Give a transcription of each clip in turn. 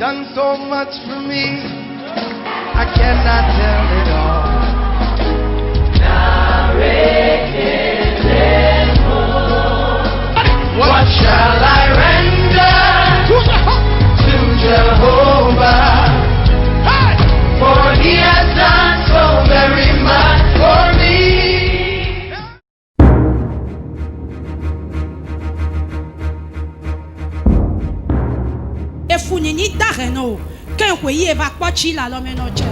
done so much for me, I cannot tell it all. What shall I render to Jehovah? For he has done so very much for me. Efunini dareno, ken kwe eva kwachi la lo menoche.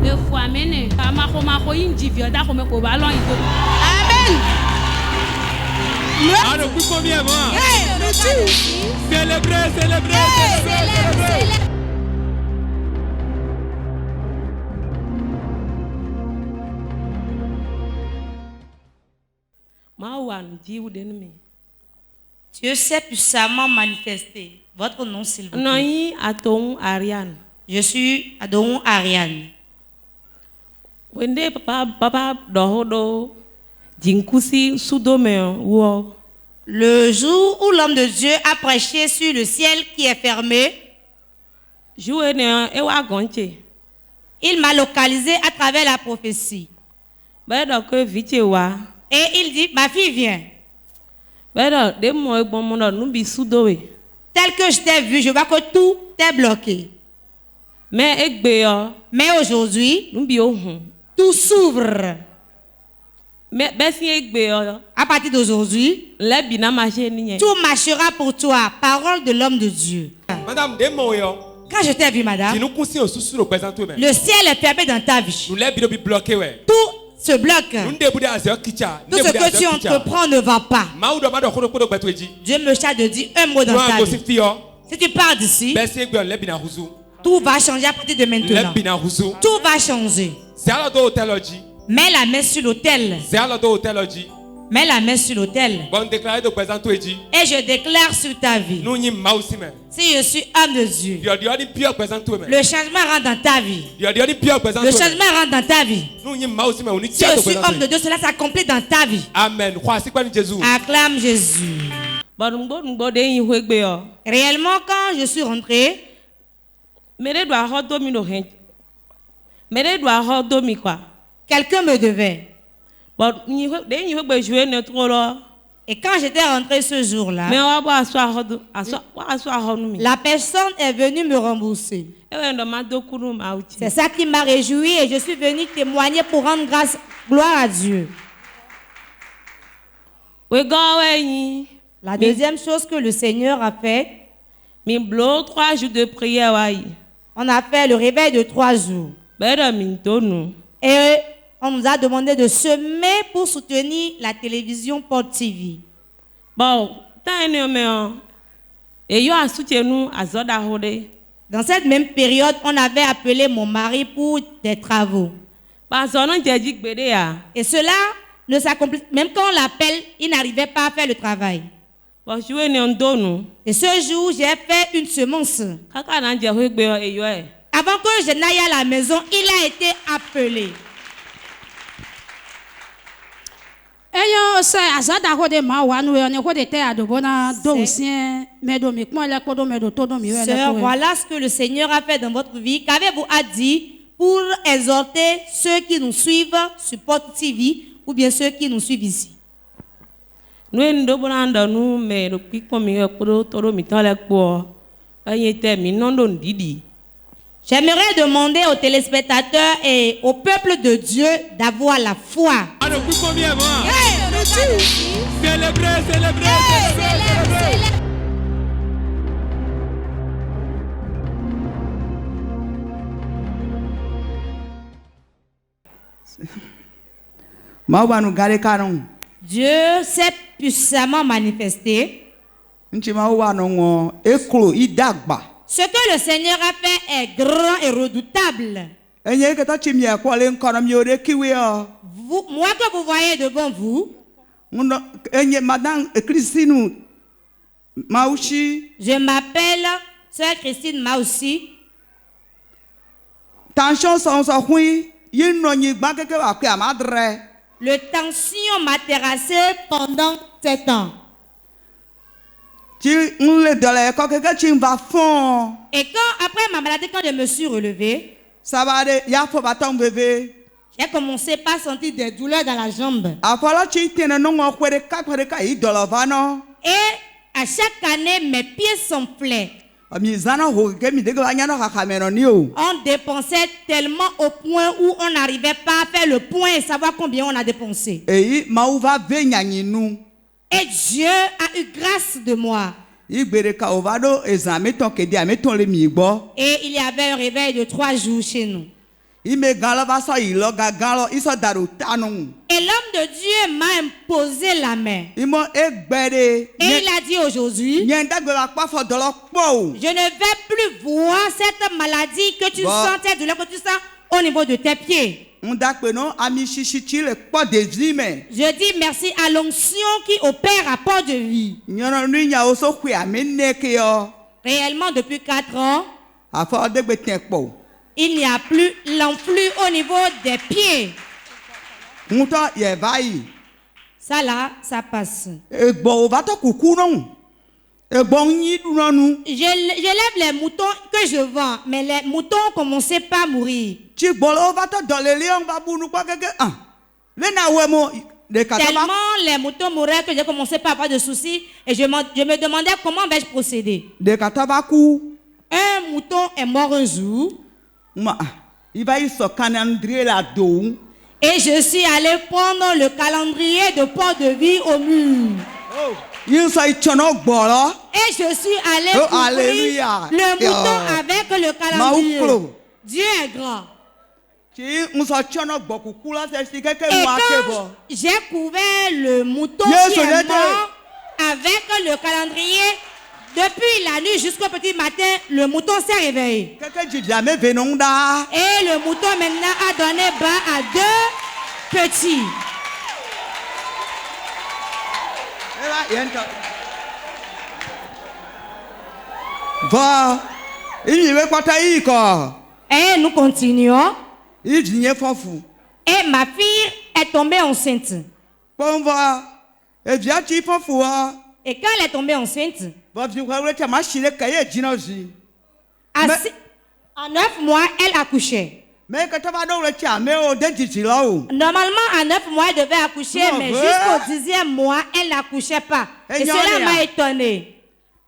Efu amene, kama ko indivio da ko me ko balon ito. Amen. Alors, vous combien moi? Célébrez. Dieu s'est puissamment manifesté. Votre nom, s'il vous plaît. Noi Adon Ariane. Je suis Adon Ariane. Wende papa dohodo jinkusi sudome wo. Le jour où l'homme de Dieu a prêché sur le ciel qui est fermé, il m'a localisé à travers la prophétie. Et il dit, ma fille vient. Tel que je t'ai vu, je vois que tout est bloqué. Mais aujourd'hui, tout s'ouvre. À partir d'aujourd'hui, tout marchera pour toi. Parole de l'homme de Dieu. Madame, quand je t'ai vu, madame, le ciel est fermé dans ta vie. Tout se bloque. Tout ce que tu entreprends ne va pas. Dieu me charge de dire un mot dans ta vie. Si tu pars d'ici, tout va changer à partir de maintenant. Tout va changer. Mets la main sur l'autel. Mets la main sur l'autel. Et je déclare sur ta vie. Si je suis homme de Dieu, le changement rentre dans ta vie. Le changement rentre dans ta vie. Si je suis homme de Dieu, cela s'accomplit dans ta vie. Amen. Acclame Jésus. Réellement, quand je suis rentré, quelqu'un me devait. Et quand j'étais rentré ce jour-là, la personne est venue me rembourser. C'est ça qui m'a réjoui et je suis venu témoigner pour rendre gloire à Dieu. La deuxième chose que le Seigneur a fait, 3 jours de prière. On a fait le réveil de 3 jours. Et on nous a demandé de semer pour soutenir la télévision Port TV. Dans cette même période, on avait appelé mon mari pour des travaux. Et cela ne s'accomplit. Même quand on l'appelle, il n'arrivait pas à faire le travail. Et ce jour, j'ai fait une semence. Avant que je n'aille à la maison, il a été appelé. Sœur, voilà ce que le Seigneur a fait dans votre vie. Qu'avez-vous à dire pour exhorter ceux qui nous suivent sur Port TV ou bien ceux qui nous suivent ici? J'aimerais demander aux téléspectateurs et au peuple de Dieu d'avoir la foi. Célébrez. Dieu s'est puissamment manifesté. Ce que le Seigneur a fait est grand et redoutable. Moi que vous voyez devant vous, je m'appelle Sœur Christine Maouchi. Le tension m'a terrassé pendant 7 ans. Et quand après ma maladie, quand je me suis relevée, j'ai commencé par sentir des douleurs dans la jambe. Et à chaque année, mes pieds s'enflaient. On dépensait tellement au point où on n'arrivait pas à faire le point et savoir combien on a dépensé. Et Dieu a eu grâce de moi. Et il y avait un réveil de 3 jours chez nous. Et l'homme de Dieu m'a imposé la main. Et il a dit aujourd'hui, je ne vais plus voir cette maladie que tu sens, cette douleur que tu sens au niveau de tes pieds. Je dis merci à l'onction qui opère à port de vie. Réellement, depuis 4 ans, il n'y a plus l'enflux au niveau des pieds. Ça là, ça passe. Je lève les moutons que je vends, mais les moutons ont commencé pas à mourir. Tellement les moutons mouraient que j'ai commencé pas à avoir de soucis et je me demandais comment vais-je procéder. Un mouton est mort un jour. Et je suis allé prendre le calendrier de port de vie au mur. Et je suis allé couvrir le mouton avec le calendrier. Dieu est grand. Et quand j'ai couvert le mouton qui est mort avec le calendrier, depuis la nuit jusqu'au petit matin, le mouton s'est réveillé. Et le mouton maintenant a donné bas à 2 petits. Et nous continuons. Et ma fille est tombée enceinte. Et quand elle est tombée enceinte, en 9 mois, elle accouchait. Normalement, en 9 mois, elle devait accoucher, mais jusqu'au 10e mois, elle n'accouchait pas. Et cela m'a étonné.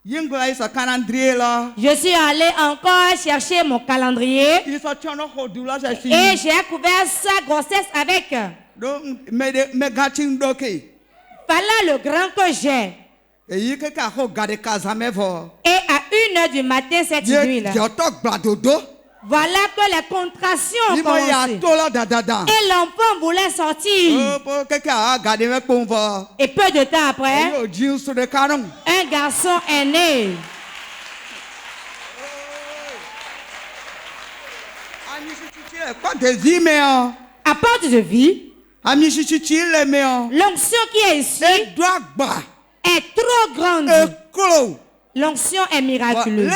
Je suis allée encore chercher mon calendrier et j'ai couvert sa grossesse avec. Voilà le grand que j'ai. Et à 1h du matin cette nuit-là, voilà que les contractions ont commencé. Et l'enfant voulait sortir. Et peu de temps après, un garçon est né. À porte de vie, l'onction qui est ici est trop grande. L'onction est miraculeuse.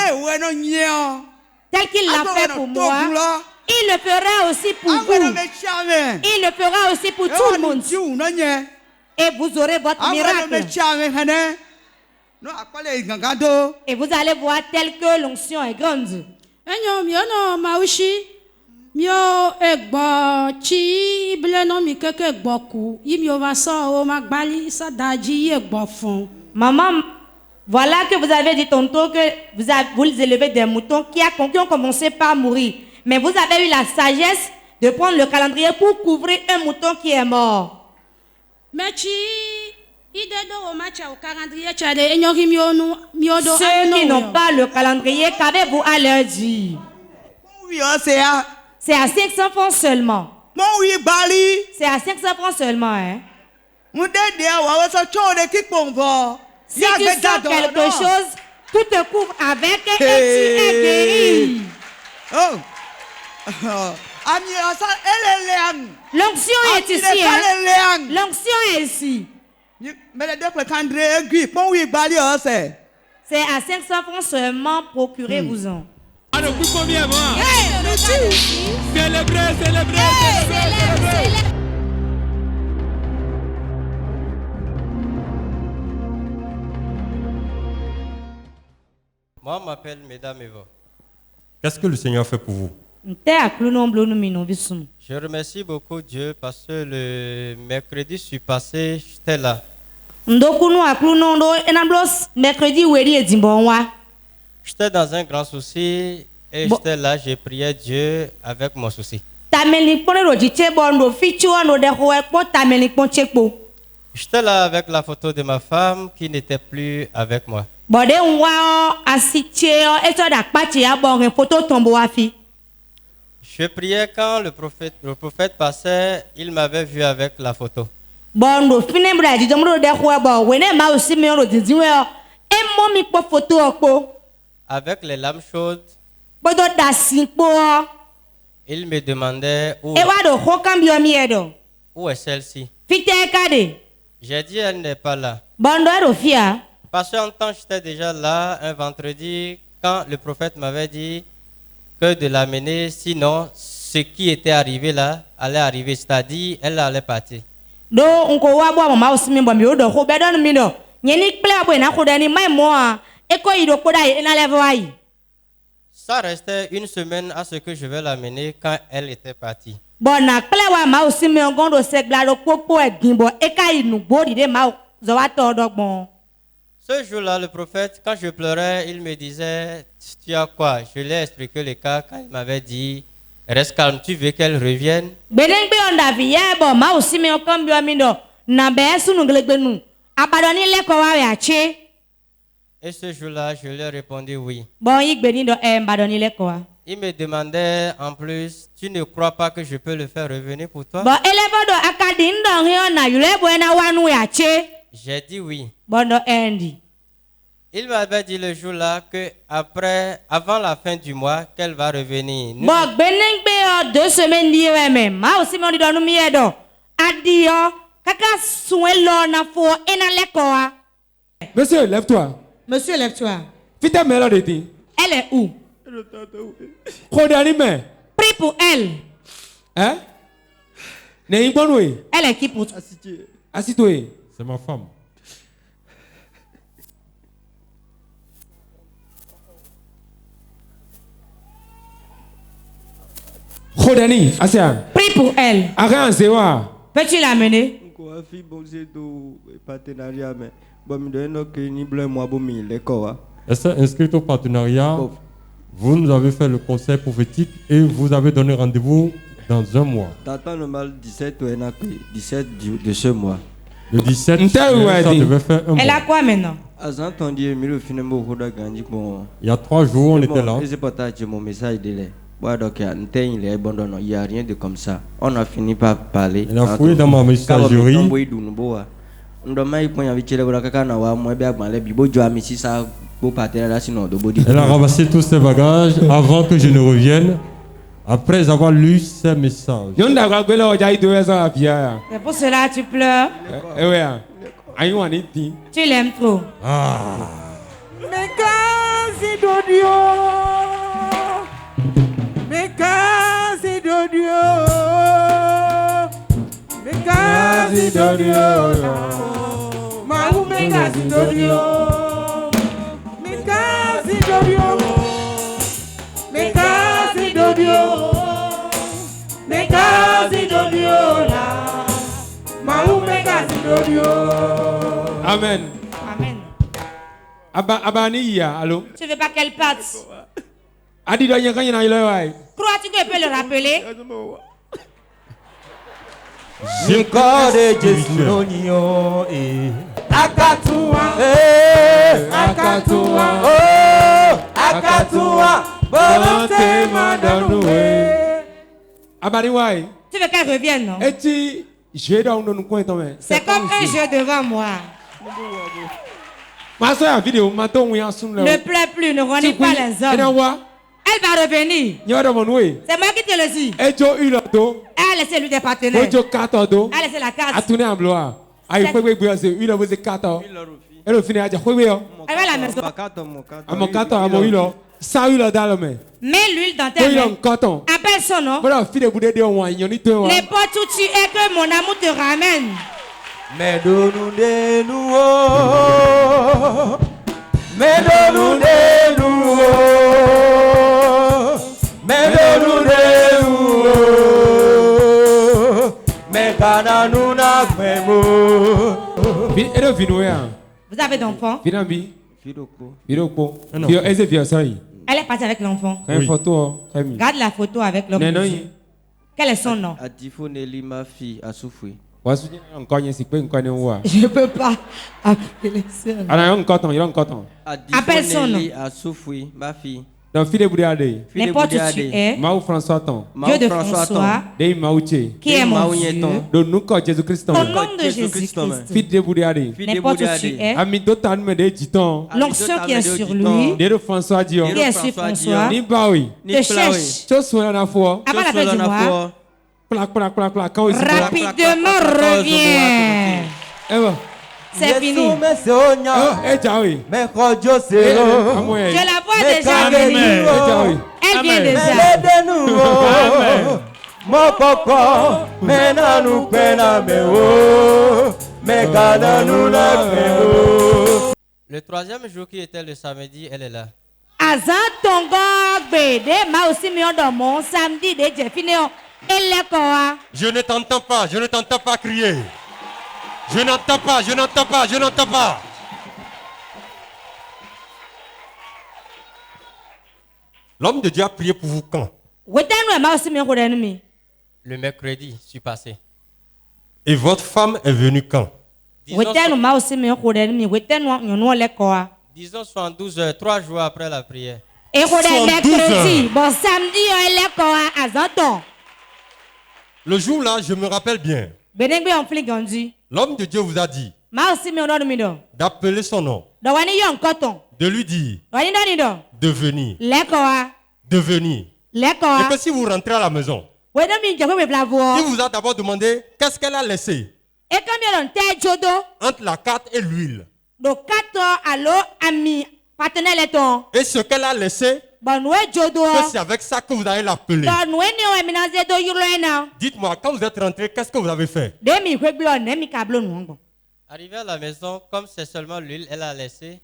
Tel qu'il l'a fait pour moi, il le fera aussi pour vous. Il le fera aussi pour tout le monde. Et vous aurez votre miracle. Et vous allez voir tel que l'onction est grande. Maman, voilà que vous avez dit tantôt que vous élevez des moutons qui ont commencé par mourir. Mais vous avez eu la sagesse de prendre le calendrier pour couvrir un mouton qui est mort. Ceux qui n'ont pas le calendrier, qu'avez-vous à leur dire? C'est à 500 francs seulement. C'est à 500 francs seulement, hein? Si tu sens quelque chose, tout te couvre avec et tu es guéri. L'onction est ici, hein? L'onction est ici. C'est à 500 francs seulement, procurez-vous-en. Célébrez. Moi, je m'appelle Mesdames Eva. Qu'est-ce que le Seigneur fait pour vous? Je remercie beaucoup Dieu parce que le mercredi je suis passé, j'étais là. J'étais dans un grand souci et j'étais là, j'ai prié Dieu avec mon souci. J'étais là avec la photo de ma femme qui n'était plus avec moi. Je priais quand le prophète passait, il m'avait vu avec la photo. Avec les lames chaudes, il me demandait où est celle-ci. J'ai dit elle n'est pas là. Parce qu'en temps j'étais déjà là un vendredi quand le prophète m'avait dit que de l'amener, sinon ce qui était arrivé là allait arriver, c'est-à-dire elle allait partir. Ça restait une semaine à ce que je vais l'amener quand elle était partie. Ce jour-là, le prophète, quand je pleurais, il me disait, tu as quoi? Je lui ai expliqué le cas quand il m'avait dit, reste calme, tu veux qu'elle revienne? Et ce jour-là, je lui ai répondu oui. Il me demandait en plus, tu ne crois pas que je peux le faire revenir pour toi? J'ai dit oui. Il m'avait dit le jour-là que avant la fin du mois, qu'elle va revenir. Monsieur, lève-toi. Monsieur, lève-toi. Fais ta mélodie. Elle est où? Prie pour elle. Hein? Elle est qui pour toi? Assis-toi. C'est ma femme. Prie pour elle. Peux-tu l'amener? Elle s'est inscrite au partenariat. Vous nous avez fait le conseil prophétique et vous avez donné rendez-vous dans un mois. Normal 17 de ce mois. Le 17, ça devait faire un mois. Elle a quoi maintenant? Il y a 3 jours, on était là. Il n'y a rien de comme ça. On a fini par parler. Elle a fouillé dans ma messagerie. Elle a ramassé tous ses bagages avant que je ne revienne. Après avoir lu ces messages. C'est pour cela que tu pleures. Tu l'aimes trop. Amen. Amen. Allô? Tu veux pas qu'elle parte? Crois-tu que tu peux le rappeler? Tu veux qu'elle revienne, non? C'est comme un jeu devant moi. Ne pleure plus, ne renifle pas les hommes. Elle va revenir. C'est moi qui te le dis. Elle a laissé lui des partenaires. Elle a laissé la carte. Elle va à la maison. Mets l'huile dans tes mains. Appelle son nom. Les portes où tu es, que mon amour te ramène. Mais donne-nous des nouveaux. Mais donne-nous des nouveaux. Vous avez d'enfants? Elle est partie avec l'enfant. Regarde la photo avec l'homme. Quel est son nom? Je ne peux pas appeler ça. Appelle son nom. N'importe où tu es, Dieu de François, qui est mon Dieu, au nom de Jésus-Christ, n'importe où tu es, l'onction qui est sur lui, qui est sur François, te cherche. Avant la fin du mois, rapidement reviens. C'est fini. Je la vois déjà venir. Elle vient déjà. Le troisième jour qui était le samedi, elle est là. Je ne t'entends pas, je ne t'entends pas crier. Je n'entends pas, je n'entends pas, je n'entends pas. L'homme de Dieu a prié pour vous quand? Le mercredi, je suis passé. Et votre femme est venue quand? Disons 72 heures, 3 jours après la prière. Et mercredi, bon samedi, le jour là, je me rappelle bien. L'homme de Dieu vous a dit d'appeler son nom, de lui dire de venir, de venir. Et que si vous rentrez à la maison, il vous a d'abord demandé qu'est-ce qu'elle a laissé entre la carte et l'huile. Et ce qu'elle a laissé, que c'est avec ça que vous allez l'appeler. Dites-moi, quand vous êtes rentré, qu'est-ce que vous avez fait? Arrivé à la maison, comme c'est seulement l'huile, elle a laissé.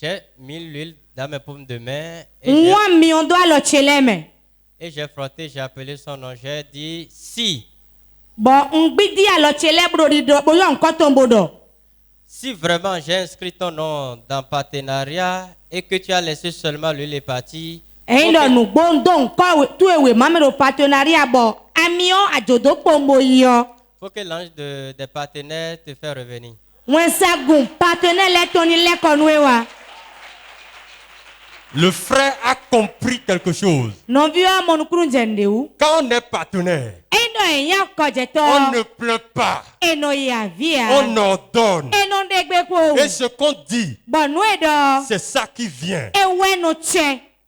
J'ai mis l'huile dans mes paumes de main. Et j'ai frotté, j'ai appelé son nom. J'ai dit si. Si vraiment j'ai inscrit ton nom dans partenariat et que tu as laissé seulement l'huile est partie. Il faut que l'ange des partenaires te fasse revenir. Le frère a compris quelque chose. Quand on est partenaire, on ne pleure pas. On ordonne. Et ce qu'on dit, c'est ça qui vient.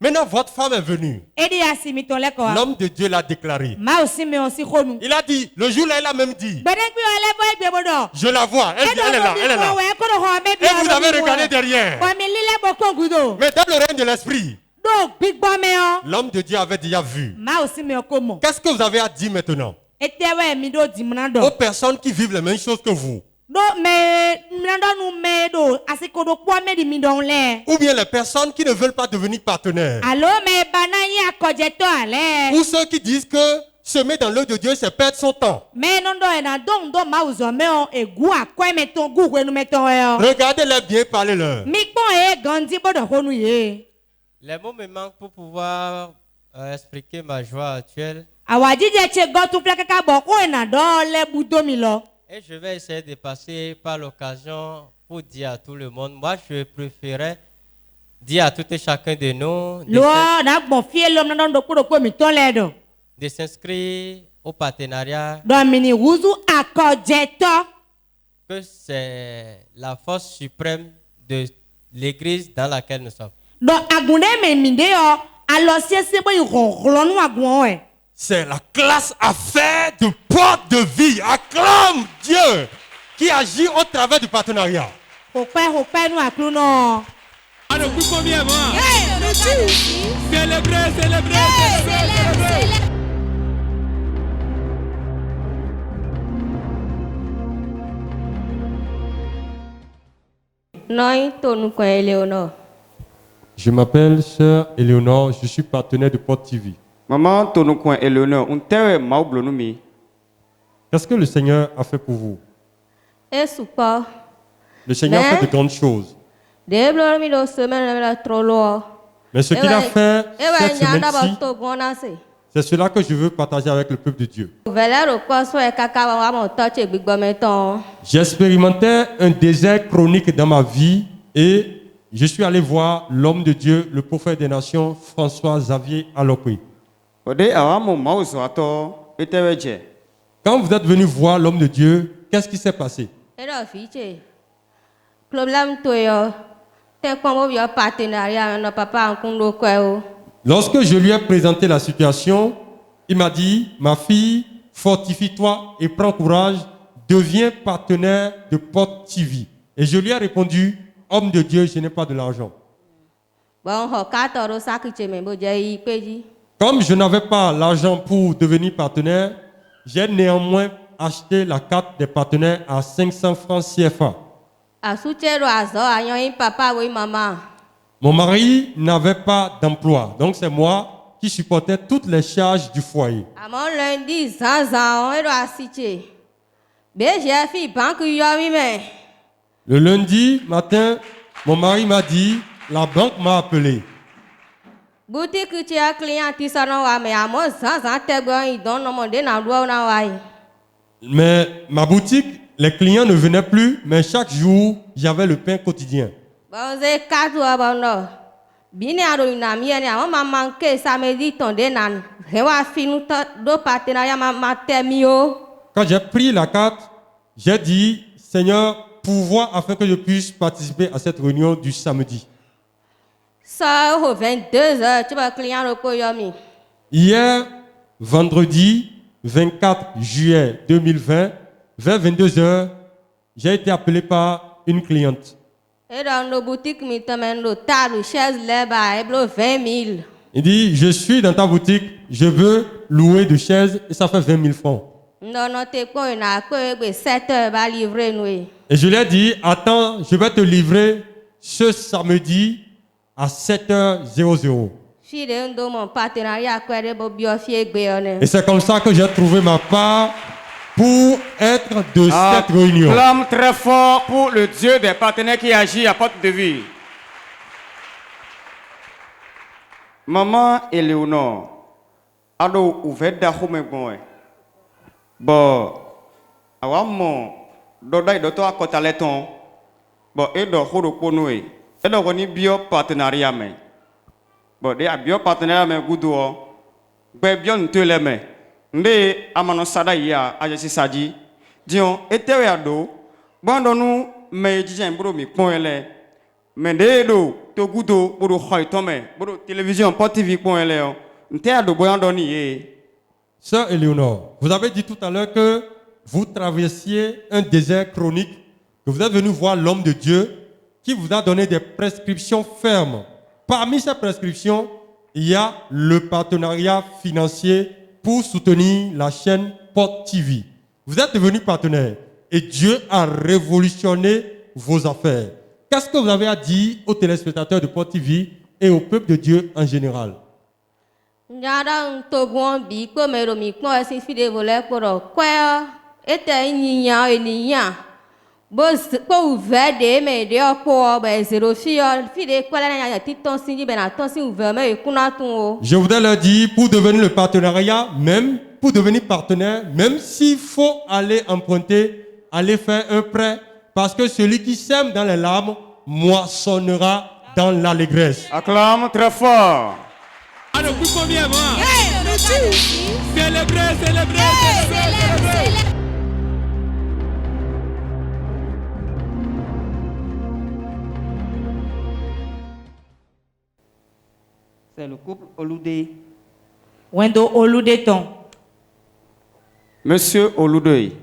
Maintenant, votre femme est venue. L'homme de Dieu l'a déclaré. Il a dit, le jour-là, il a même dit, je la vois, elle est là, elle est là. Et vous avez regardé derrière. Mais dans le règne de l'esprit, l'homme de Dieu avait déjà vu. Qu'est-ce que vous avez à dire maintenant aux personnes qui vivent les mêmes choses que vous? Ou bien les personnes qui ne veulent pas devenir partenaires. Ou ceux qui disent que semer dans l'œuvre de Dieu, c'est perdre son temps. Regardez-les bien, parlez-leur. Les mots me manquent pour pouvoir expliquer ma joie actuelle. Et je vais essayer de passer par l'occasion pour dire à tout le monde. Moi, je préférais dire à tout et chacun de nous de s'inscrire au partenariat. Que c'est la force suprême de l'église dans laquelle nous sommes. C'est la classe à faire de porte de vie. Acclame Dieu qui agit au travers du partenariat. Je m'appelle Sœur Éléonore, je suis partenaire de Porte TV. Maman, ton coin Éléonore, on t'a maublonomi. Qu'est-ce que le Seigneur a fait pour vous? Le Seigneur a fait de grandes choses. Mais ce qu'il a fait cette semaine-ci, c'est cela que je veux partager avec le peuple de Dieu. J'expérimentais un désert chronique dans ma vie et je suis allé voir l'homme de Dieu, le prophète des nations, François-Xavier Alopri. Quand vous êtes venu voir l'homme de Dieu, qu'est-ce qui s'est passé? Lorsque je lui ai présenté la situation, il m'a dit, ma fille, fortifie-toi et prends courage, deviens partenaire de Porte TV. Et je lui ai répondu, homme de Dieu, je n'ai pas de l'argent. Comme je n'avais pas l'argent pour devenir partenaire, j'ai néanmoins acheté la carte des partenaires à 500 francs CFA. Mon mari n'avait pas d'emploi, donc c'est moi qui supportais toutes les charges du foyer. Le lundi matin, mon mari m'a dit, la banque m'a appelé. Mais ma boutique, les clients ne venaient plus, mais chaque jour, j'avais le pain quotidien. Quand j'ai pris la carte, j'ai dit, Seigneur, pourvois afin que je puisse participer à cette réunion du samedi. Hier, vendredi 24 juillet 2020, vers 22h, j'ai été appelé par une cliente. Il dit, je suis dans ta boutique, je veux louer de chaises et ça fait 20 000 francs. Et je lui ai dit, attends, je vais te livrer ce samedi à 7h00. Et c'est comme ça que j'ai trouvé ma part pour être de cette réunion. Clame très fort pour le Dieu des partenaires qui agit à Porte de Vie. Maman Éléonore, ado ouvert d'ahome bon. Bon, awamo doda doto akotaleton. Bon, edo horo konoe. Edo koni bio partenariat me. Bon, de bio partenariat me gudo. Be bio ntele me. Nde amano sada ya ajesi saji. Dion etewe ado. Bando nu me jijen bro mi ponele. Mende do to gudo bro khoy tome. Bro télévision Porte TV ponele. Nte ado boyandoni ye. Sœur Éléonore, vous avez dit tout à l'heure que vous traversiez un désert chronique, que vous êtes venu voir l'homme de Dieu qui vous a donné des prescriptions fermes. Parmi ces prescriptions, il y a le partenariat financier pour soutenir la chaîne Porte TV. Vous êtes devenu partenaire et Dieu a révolutionné vos affaires. Qu'est-ce que vous avez à dire aux téléspectateurs de Porte TV et au peuple de Dieu en général? Je voudrais leur dire, pour devenir le partenariat, même pour devenir partenaire, même s'il faut aller emprunter, aller faire un prêt, parce que celui qui sème dans les larmes moissonnera dans l'allégresse. Acclame très fort. C'est le couple Oloudé. Wendo Oloudéton. Monsieur Oloudé,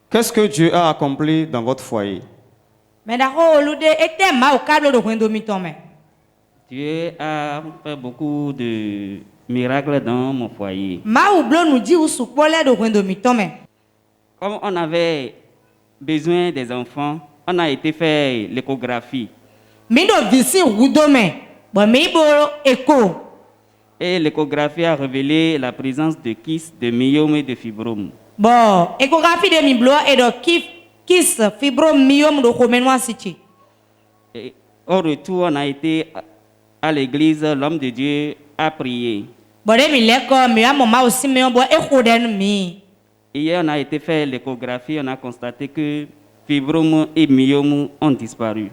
qu'est-ce que Dieu a accompli dans votre foyer? Mais d'accord, Oloudé était mal au câble de Wendo Mitome. Dieu a fait beaucoup de miracles dans mon foyer. Comme on avait besoin des enfants, on a été faire l'échographie. Et l'échographie a révélé la présence de kyste, de myome et de fibrome. Bon, échographie de miblo et de kyste, fibrome, myome de Roménois City. Au retour, on a été à l'église, l'homme de Dieu a prié. Hier, on a été faire l'échographie, on a constaté que fibrome et myome ont disparu.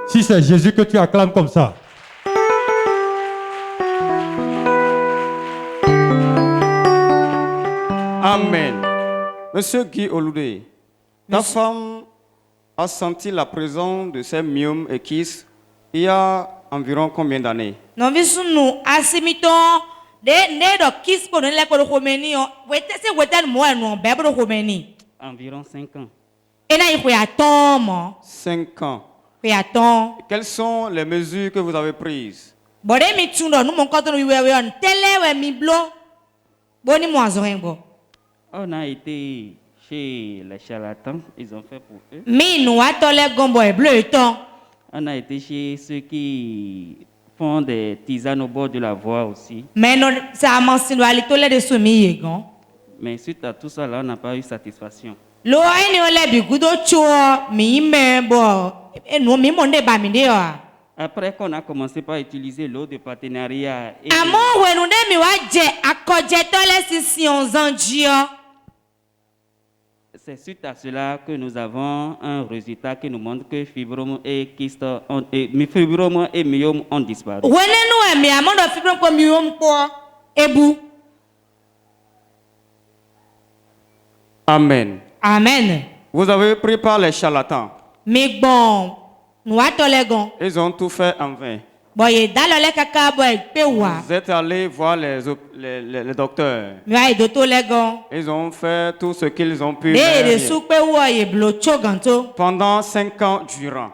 Si c'est Jésus que tu acclames comme ça. Amen. Monsieur Guy Oloudé, ta femme a senti la présence de ces myomes et kystes il y a environ combien d'années? Environ 5 ans. 5 ans. Quelles sont les mesures que vous avez prises? On a été chez les charlatans, ils ont fait pour eux. On a été chez ceux qui font des tisanes au bord de la voie aussi. Mais suite à tout ça, là, on n'a pas eu satisfaction. Après qu'on a commencé par utiliser l'eau de partenariat, c'est suite à cela que nous avons un résultat qui nous montre que fibrome et kyste fibrome et myome ont disparu. Amen. Amen. Vous avez pris par les charlatans. Mais bon, ils ont tout fait en vain. Vous êtes allé voir les docteurs. Ils ont fait tout ce qu'ils ont pu pendant 5 ans durant.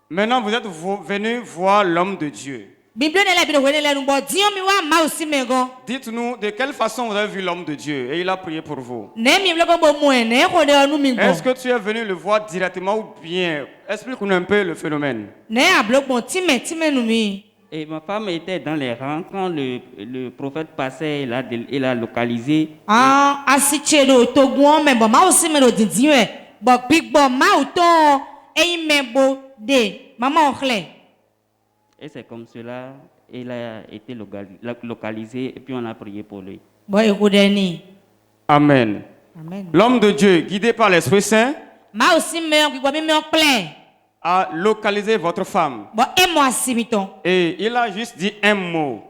Maintenant, vous êtes venu voir l'homme de Dieu. Dites-nous de quelle façon vous avez vu l'homme de Dieu et il a prié pour vous. Est-ce que tu es venu le voir directement ou bien explique-nous un peu le phénomène. Et ma femme était dans les rangs quand le prophète passait, il a localisé. Et c'est comme cela, il a été localisé et puis on a prié pour lui. Amen. L'homme de Dieu, guidé par l'Esprit Saint, a localisé votre femme. Et il a juste dit un mot.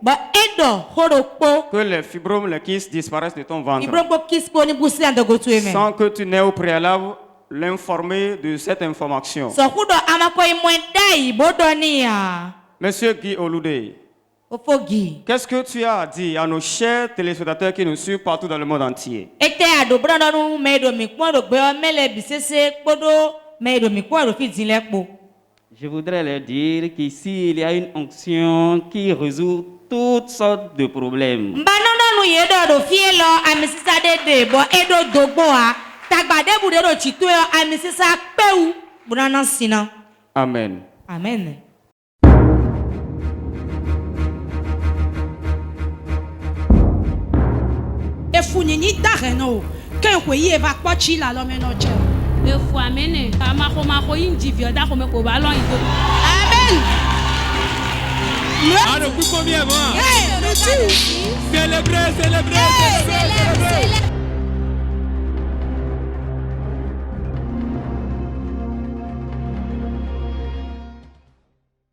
Que les fibromes, les kystes disparaissent de ton ventre. Sans que tu n'aies au préalable l'informer de cette information. Monsieur Guy Oloudé, qu'est-ce que tu as dit à nos chers téléspectateurs qui nous suivent partout dans le monde entier? Je voudrais leur dire qu'ici, il y a une onction qui résout toutes sortes de problèmes. Amen. Amen. Efunini dareno ken kweyi eva kpochi la lo menoche. Efu amene kama ko yinji vioda ko me ko ba lon ido. Amen. Alors, pour combien, moi? Célébrer.